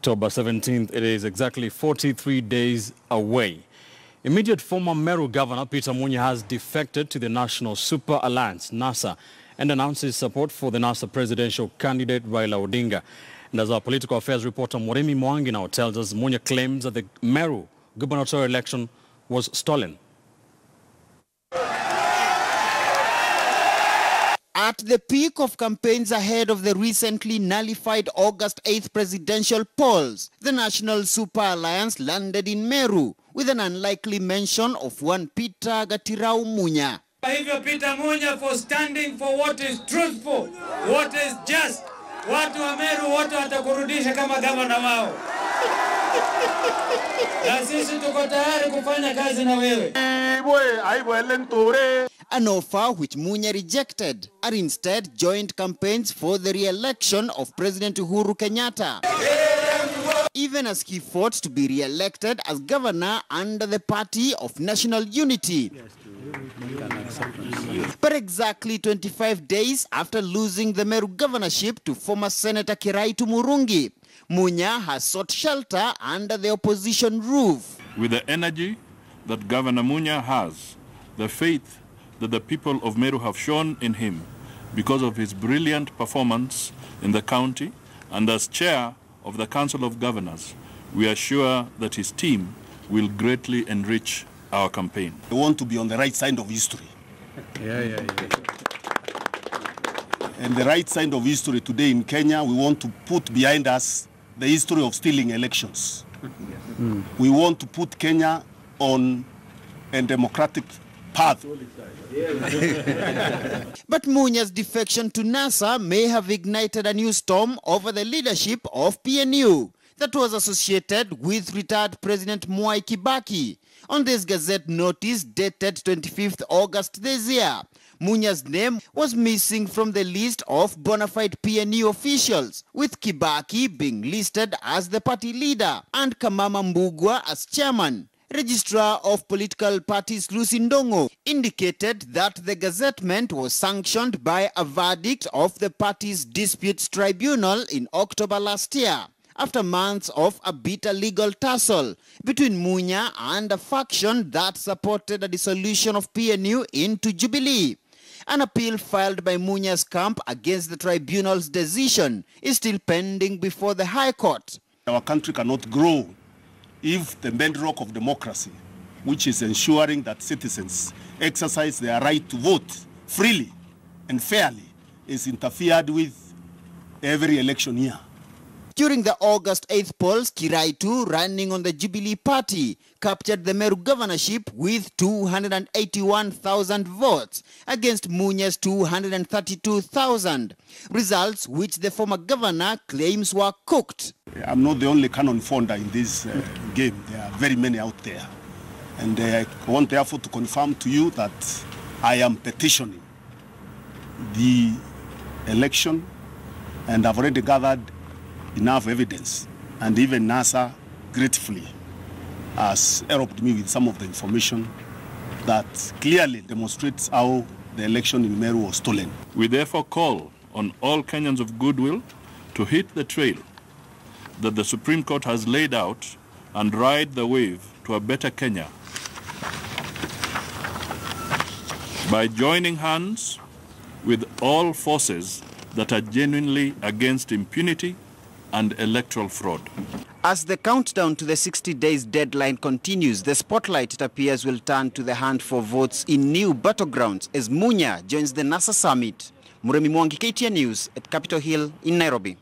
October 17th, it is exactly 43 days away. Immediate former Meru Governor Peter Munya has defected to the National Super Alliance, NASA, and announced his support for the NASA presidential candidate Raila Odinga. And as our political affairs reporter Moremi Mwangi now tells us, Munya claims that the Meru gubernatorial election was stolen. At the peak of campaigns ahead of the recently nullified August 8th presidential polls, the National Super Alliance landed in Meru with an unlikely mention of one Peter Munya. Hivyo Peter Munya for standing for what is truthful, what is just. Watu wa Meru wote watakurudisha kama gavana wao. Na sisi tuko tayari kufanya kazi na wewe. An offer which Munya rejected and instead joined campaigns for the re-election of President Uhuru Kenyatta, even as he fought to be re-elected as governor under the Party of National Unity. But exactly 25 days after losing the Meru governorship to former Senator Kiraitu Murungi, Munya has sought shelter under the opposition roof. With the energy that Governor Munya has, the faith that the people of Meru have shown in him because of his brilliant performance in the county, and as chair of the Council of Governors, we are sure that his team will greatly enrich our campaign. We want to be on the right side of history. And the right side of history today in Kenya, we want to put behind us the history of stealing elections. We want to put Kenya on a democratic path. But Munya's defection to NASA may have ignited a new storm over the leadership of PNU that was associated with retired President Mwai Kibaki. On this Gazette notice dated 25th August this year, Munya's name was missing from the list of bona fide PNU officials, with Kibaki being listed as the party leader and Kamama Mbugua as chairman. Registrar of Political Parties Lucy Ndongo indicated that the gazettement was sanctioned by a verdict of the party's disputes tribunal in October last year, after months of a bitter legal tussle between Munya and a faction that supported a dissolution of PNU into Jubilee. An appeal filed by Munya's camp against the tribunal's decision is still pending before the High Court. Our country cannot grow if the bedrock of democracy, which is ensuring that citizens exercise their right to vote freely and fairly, is interfered with every election year. During the August 8th polls, Kiraitu, running on the Jubilee Party, captured the Meru governorship with 281,000 votes against Munya's 232,000, results which the former governor claims were cooked. I'm not the only cannon founder in this game. There are very many out there. And I want therefore to confirm to you that I am petitioning the election, and I've already gathered enough evidence, and even NASA gratefully has helped me with some of the information that clearly demonstrates how the election in Meru was stolen. We therefore call on all Kenyans of goodwill to hit the trail that the Supreme Court has laid out and ride the wave to a better Kenya by joining hands with all forces that are genuinely against impunity and electoral fraud. As the countdown to the 60 days deadline continues, the spotlight, it appears, will turn to the hunt for votes in new battlegrounds as Munya joins the NASA summit. Moremi Mwangi, KTN News at Capitol Hill in Nairobi.